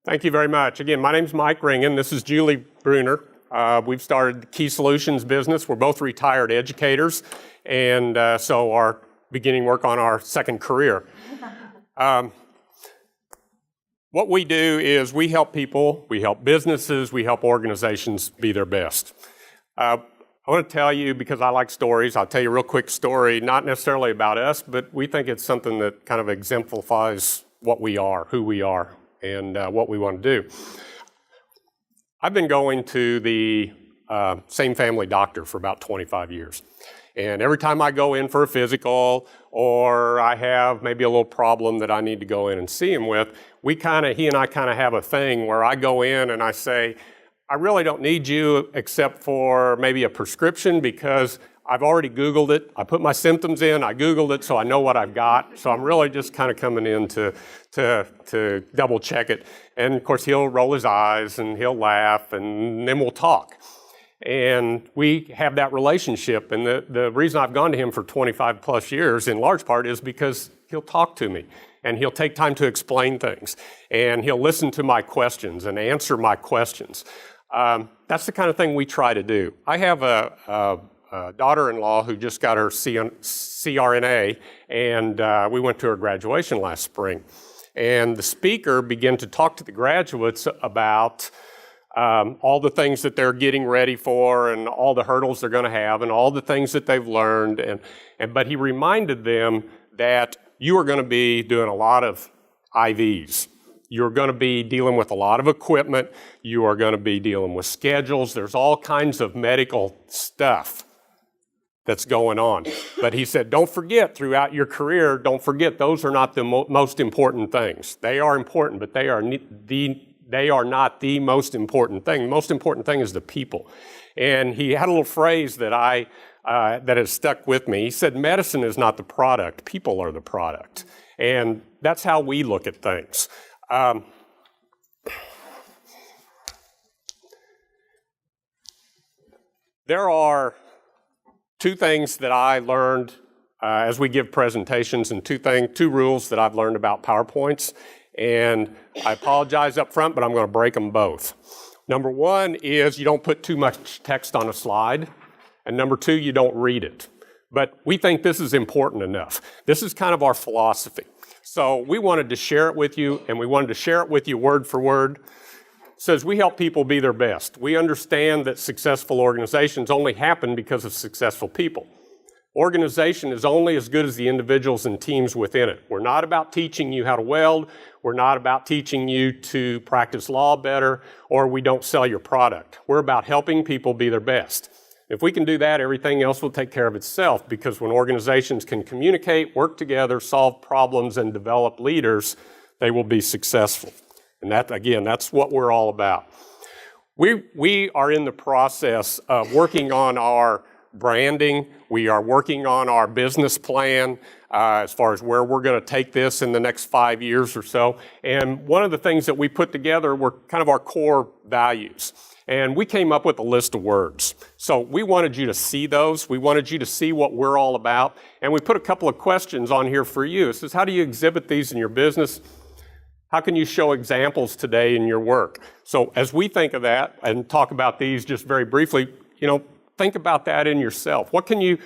Thank you very much. Again, my name's Mike Ringen. This is Julie Bruner. We've started the Key Solutions business. We're both retired educators, and so are beginning work on our second career. What we do is we help people, we help businesses, we help organizations be their best. I want to tell you, because I like stories, I'll tell you a real quick story, not necessarily about us, but we think it's something that kind of exemplifies what we are, who we are, and what we want to do. I've been going to the same family doctor for about 25 years. And every time I go in for a physical, or I have maybe a little problem that I need to go in and see him with, he and I kind of have a thing where I go in and I say, I really don't need you except for maybe a prescription because I've already Googled it. I put my symptoms in, I Googled it, so I know what I've got. So I'm really just kind of coming in to double check it. And of course, he'll roll his eyes and he'll laugh and then we'll talk. And we have that relationship. And the reason I've gone to him for 25 plus years in large part is because he'll talk to me and he'll take time to explain things and he'll listen to my questions and answer my questions. That's the kind of thing we try to do. I have a daughter-in-law who just got her CRNA, and we went to her graduation last spring. And the speaker began to talk to the graduates about all the things that they're getting ready for and all the hurdles they're going to have and all the things that they've learned. But he reminded them that you are going to be doing a lot of IVs. You're going to be dealing with a lot of equipment. You are going to be dealing with schedules. There's all kinds of medical stuff that's going on. But he said, don't forget throughout your career, don't forget those are not the most important things. They are important, but they are not the most important thing. The most important thing is the people. And he had a little phrase that that has stuck with me. He said, medicine is not the product, people are the product. And that's how we look at things. There are two things that I learned as we give presentations, and two rules that I've learned about PowerPoints. And I apologize up front, but I'm going to break them both. Number one is you don't put too much text on a slide. And number two, you don't read it. But we think this is important enough. This is kind of our philosophy. So we wanted to share it with you, and we wanted to share it with you word for word. It says we help people be their best. We understand that successful organizations only happen because of successful people. Organization is only as good as the individuals and teams within it. We're not about teaching you how to weld. We're not about teaching you to practice law better, or we don't sell your product. We're about helping people be their best. If we can do that, everything else will take care of itself, because when organizations can communicate, work together, solve problems, and develop leaders, they will be successful. And that, again, that's what we're all about. We are in the process of working on our branding. We are working on our business plan as far as where we're going to take this in the next 5 years or so. And one of the things that we put together were kind of our core values. And we came up with a list of words. So we wanted you to see those. We wanted you to see what we're all about. And we put a couple of questions on here for you. It says, how do you exhibit these in your business? How can you show examples today in your work? So as we think of that and talk about these just very briefly, think about that in yourself. What can you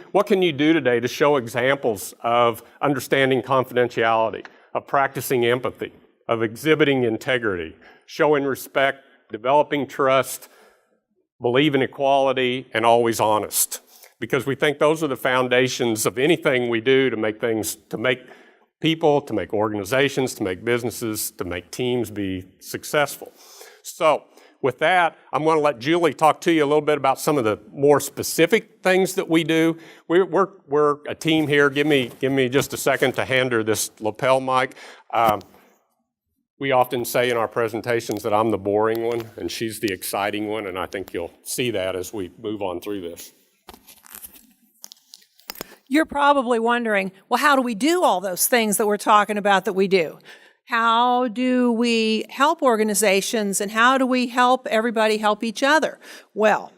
do today to show examples of understanding confidentiality, of practicing empathy, of exhibiting integrity, showing respect, developing trust, believe in equality, and always honest? Because we think those are the foundations of anything we do to make people, to make organizations, to make businesses, to make teams be successful. So with that, I'm going to let Julie talk to you a little bit about some of the more specific things that we do. We're a team here. Give me just a second to hand her this lapel mic. We often say in our presentations that I'm the boring one and she's the exciting one, and I think you'll see that as we move on through this. You're probably wondering, well, how do we do all those things that we're talking about that we do? How do we help organizations, and how do we help everybody help each other? Well,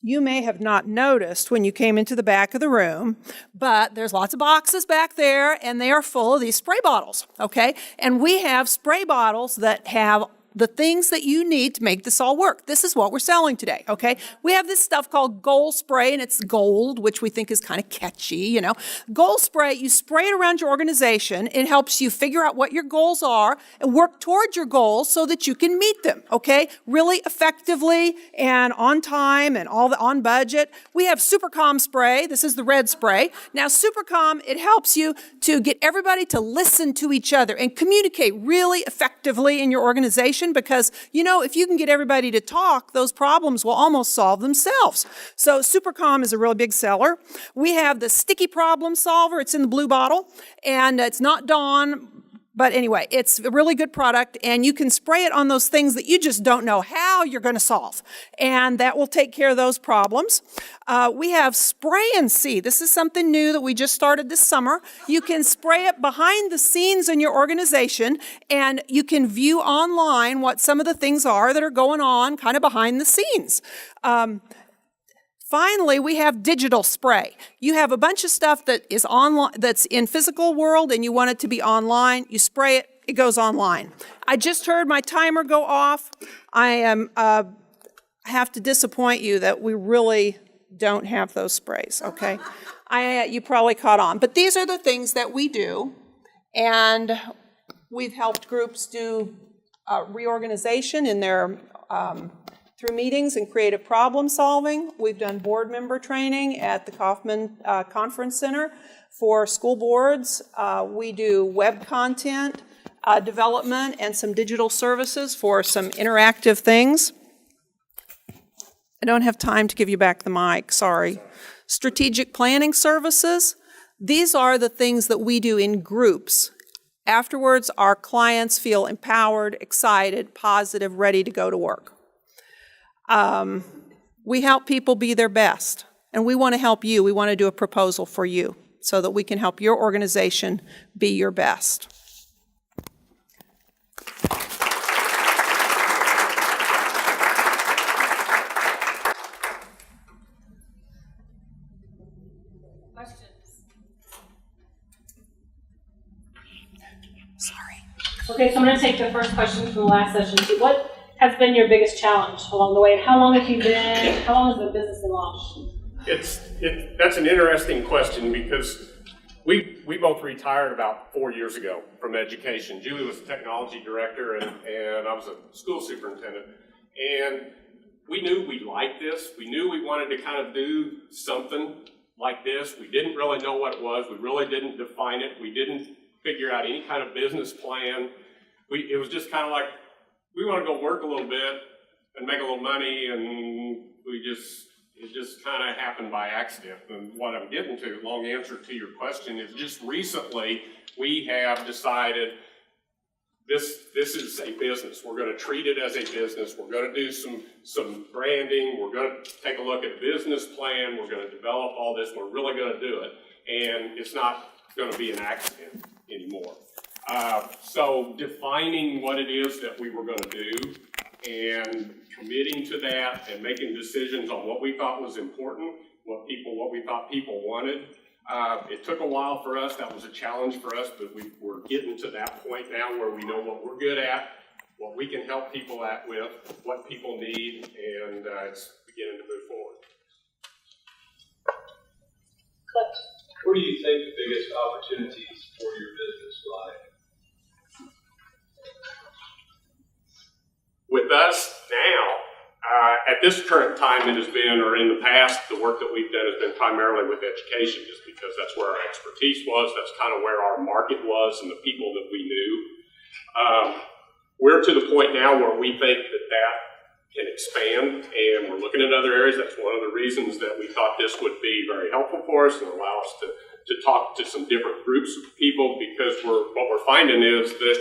you may have not noticed when you came into the back of the room, but there's lots of boxes back there, and they are full of these spray bottles, okay? And we have spray bottles that have the things that you need to make this all work. This is what we're selling today, okay? We have this stuff called Goal Spray, and it's gold, which we think is kind of catchy, you know. Goal Spray, you spray it around your organization. It helps you figure out what your goals are and work towards your goals so that you can meet them, okay? Really effectively and on time and on budget. We have Supercom Spray. This is the red spray. Now, Supercom, it helps you to get everybody to listen to each other and communicate really effectively in your organization, because, you know, if you can get everybody to talk, those problems will almost solve themselves. So Supercom is a really big seller. We have the Sticky Problem Solver. It's in the blue bottle, and it's not Dawn, but anyway, it's a really good product, and you can spray it on those things that you just don't know how you're going to solve, and that will take care of those problems. We have Spray and See. This is something new that we just started this summer. You can spray it behind the scenes in your organization, and you can view online what some of the things are that are going on kind of behind the scenes. Finally, we have digital spray. You have a bunch of stuff that is online, that's in physical world, and you want it to be online. You spray it, it goes online. I just heard my timer go off. I have to disappoint you that we really don't have those sprays, okay? You probably caught on. But these are the things that we do, and we've helped groups do reorganization in their through meetings and creative problem solving. We've done board member training at the Kauffman Conference Center for school boards. We do web content development and some digital services for some interactive things. I don't have time to give you back the mic, sorry. Strategic planning services. These are the things that we do in groups. Afterwards, our clients feel empowered, excited, positive, ready to go to work. We help people be their best, and we want to help you. We want to do a proposal for you so that we can help your organization be your best. Okay, so I'm going to take the first question from the last session. So what has been your biggest challenge along the way, and how long has the business been launched? That's an interesting question, because we both retired about 4 years ago from education. Julie was the technology director, and I was a school superintendent. And we knew we liked this. We knew we wanted to kind of do something like this. We didn't really know what it was. We really didn't define it. We didn't figure out any kind of business plan. It was just kind of like, we want to go work a little bit and make a little money, and it just kind of happened by accident. And what I'm getting to, long answer to your question, is just recently we have decided this is a business. We're going to treat it as a business. We're going to do some branding. We're going to take a look at business plan. We're going to develop all this. We're really going to do it. And it's not going to be an accident anymore. So defining what it is that we were going to do and committing to that and making decisions on what we thought was important, what we thought people wanted. It took a while for us. That was a challenge for us, but we're getting to that point now where we know what we're good at, what we can help people with, what people need, and it's beginning to move forward. Where do you think the biggest opportunities for your business lie? With us now, at this current time, it has been, or in the past, the work that we've done has been primarily with education, just because that's where our expertise was. That's kind of where our market was and the people that we knew. We're to the point now where we think that can expand, and we're looking at other areas. That's one of the reasons that we thought this would be very helpful for us and allow us to talk to some different groups of people, because what we're finding is that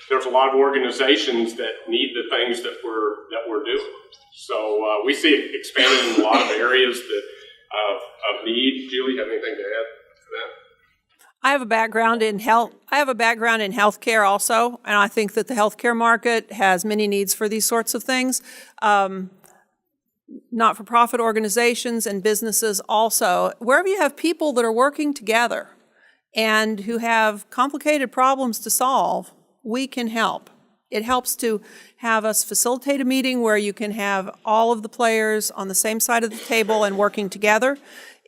there's a lot of organizations that need the things that we're doing. So we see it expanding in a lot of areas of need. Julie, have anything to add to that? I have a background in health. I have a background in healthcare also, and I think that the healthcare market has many needs for these sorts of things. Not-for-profit organizations and businesses also. Wherever you have people that are working together and who have complicated problems to solve, we can help. It helps to have us facilitate a meeting where you can have all of the players on the same side of the table and working together.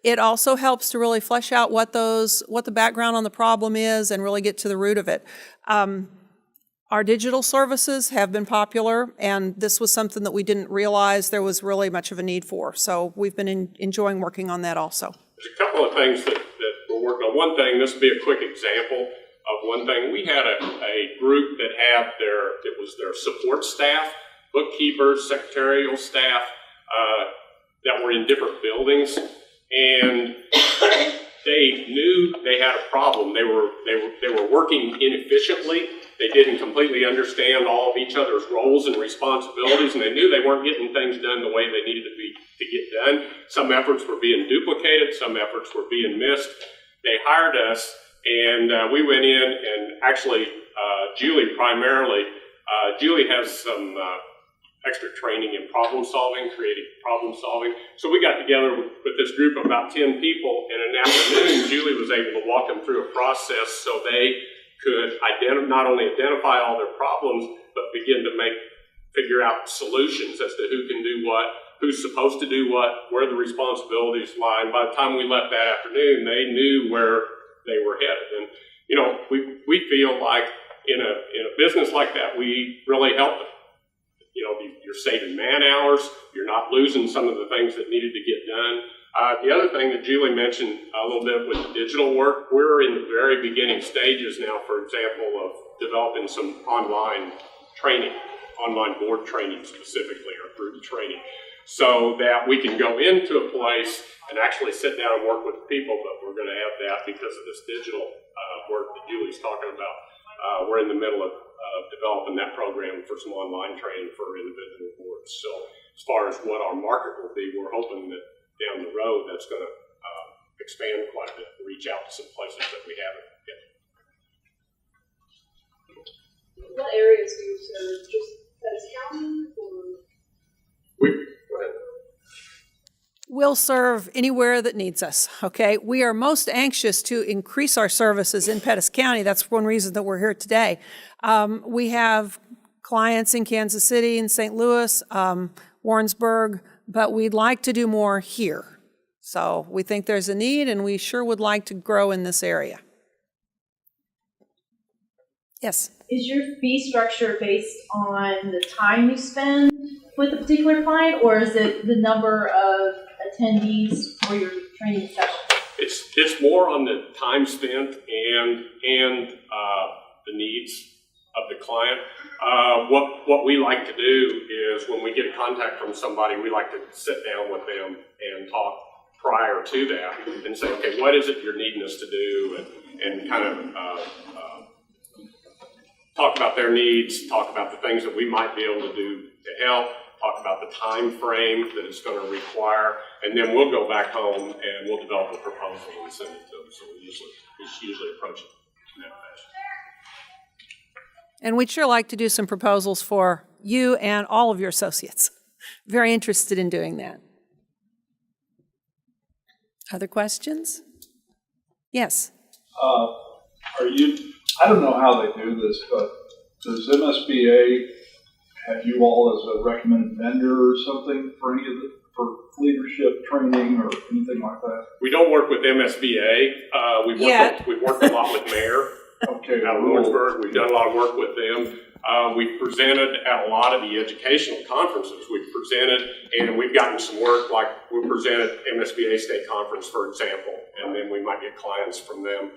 It also helps to really flesh out what the background on the problem is and really get to the root of it. Our digital services have been popular, and this was something that we didn't realize there was really much of a need for. So we've been enjoying working on that also. There's a couple of things that we're working on. One thing, this will be a quick example of one thing. We had a group that had their support staff, bookkeepers, secretarial staff that were in different buildings, and they knew they had a problem. They were working inefficiently. They didn't completely understand all of each other's roles and responsibilities, and they knew they weren't getting things done the way they needed to get done. Some efforts were being duplicated. Some efforts were being missed. They hired us, and we went in, and actually, Julie primarily, Julie has some extra training in problem solving, creative problem solving. So we got together with this group of about 10 people, and in an afternoon, Julie was able to walk them through a process so they could not only identify all their problems, but begin to figure out solutions as to who can do what, who's supposed to do what, where the responsibilities lie. And by the time we left that afternoon, they knew where they were headed. And we feel like in a business like that, we really help them. You're saving man hours. You're not losing some of the things that needed to get done. The other thing that Julie mentioned a little bit with the digital work, we're in the very beginning stages now, for example, of developing some online training, online board training specifically, or group training, so that we can go into a place and actually sit down and work with people, but we're going to have that because of this digital work that Julie's talking about. We're in the middle of developing that program for some online training for individual boards. So as far as what our market will be, we're hoping that down the road that's going to expand quite a bit, reach out to some places that we haven't yet. What areas do you serve? Just Pettis County, or? We'll serve anywhere that needs us, okay? We are most anxious to increase our services in Pettis County. That's one reason that we're here today. We have clients in Kansas City and St. Louis, Warrensburg, but we'd like to do more here. So we think there's a need, and we sure would like to grow in this area. Yes? Is your fee structure based on the time you spend with a particular client, or is it the number of attendees for your training session? It's more on the time spent and the needs of the client. What we like to do is when we get a contact from somebody, we like to sit down with them and talk prior to that and say, okay, what is it you're needing us to do, and kind of talk about their needs, talk about the things that we might be able to do to help, talk about the time frame that it's going to require, and then we'll go back home and we'll develop a proposal and send it to them. So we usually approach it in that fashion. And we'd sure like to do some proposals for you and all of your associates. Very interested in doing that. Other questions? Yes. I don't know how they do this, but does MSBA have you all as a recommended vendor or something for for leadership training or anything like that? We don't work with MSBA. We've worked a lot with Mayor. Okay. Out of Warrensburg. We've done a lot of work with them. We've presented at a lot of the educational conferences. We've presented, and we've gotten some work, like we presented MSBA State Conference, for example, and then we might get clients from them,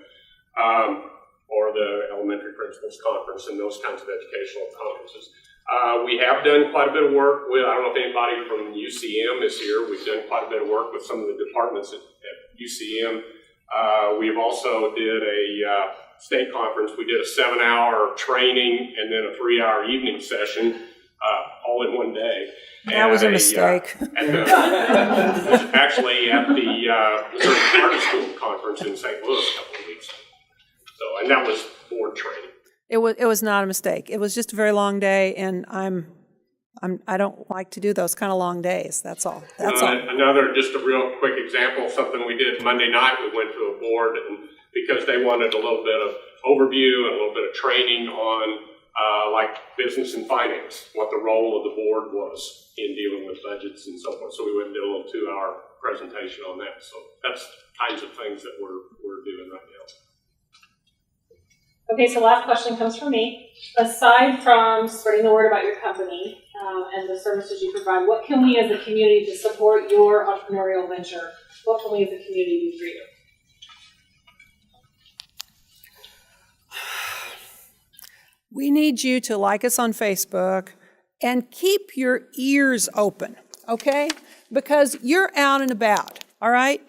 or the Elementary Principals Conference and those kinds of educational conferences. We have done quite a bit of work with, I don't know if anybody from UCM is here, we've done quite a bit of work with some of the departments at UCM. We've also did a state conference. We did a 7-hour training and then a 3-hour evening session, all in one day. That was a mistake. Actually at the Missouri Charter School Conference in St. Louis a couple of weeks ago. So, and that was board training. It was not a mistake. It was just a very long day, and I don't like to do those kind of long days. That's all. That's all. Another, just a real quick example, something we did Monday night. We went to a board, and because they wanted a little bit of overview and a little bit of training on like business and finance, what the role of the board was in dealing with budgets and so forth. So we went and did a little 2-hour presentation on that. So that's the kinds of things that we're doing right now. Okay, so last question comes from me. Aside from spreading the word about your company and the services you provide, what can we as a community to support your entrepreneurial venture? What can we as a community do for you? We need you to like us on Facebook and keep your ears open, okay? Because you're out and about, all right?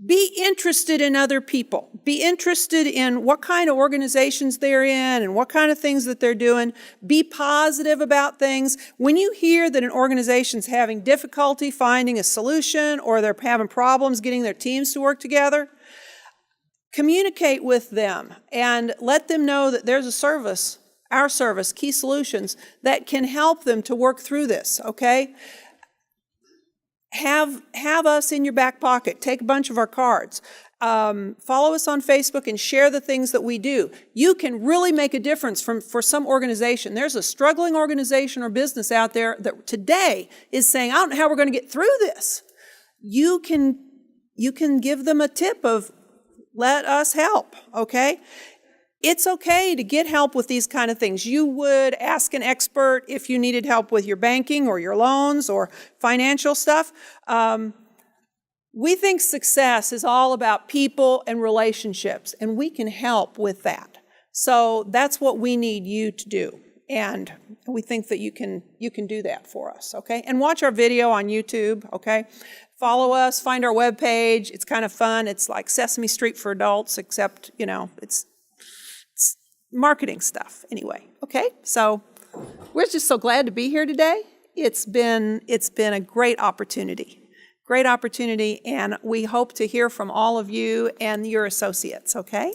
Be interested in other people. Be interested in what kind of organizations they're in and what kind of things that they're doing. Be positive about things. When you hear that an organization's having difficulty finding a solution or they're having problems getting their teams to work together, communicate with them and let them know that there's a service, our service, Key Solutions, that can help them to work through this, okay? Have us in your back pocket. Take a bunch of our cards. Follow us on Facebook and share the things that we do. You can really make a difference for some organization. There's a struggling organization or business out there that today is saying, I don't know how we're going to get through this. You can give them a tip of, let us help, okay? It's okay to get help with these kind of things. You would ask an expert if you needed help with your banking or your loans or financial stuff. We think success is all about people and relationships, and we can help with that. So that's what we need you to do. And we think that you can do that for us, okay? And watch our video on YouTube, okay? Follow us, find our webpage. It's kind of fun. It's like Sesame Street for adults, except, it's marketing stuff anyway, okay? So we're just so glad to be here today. It's been a great opportunity, and we hope to hear from all of you and your associates, okay?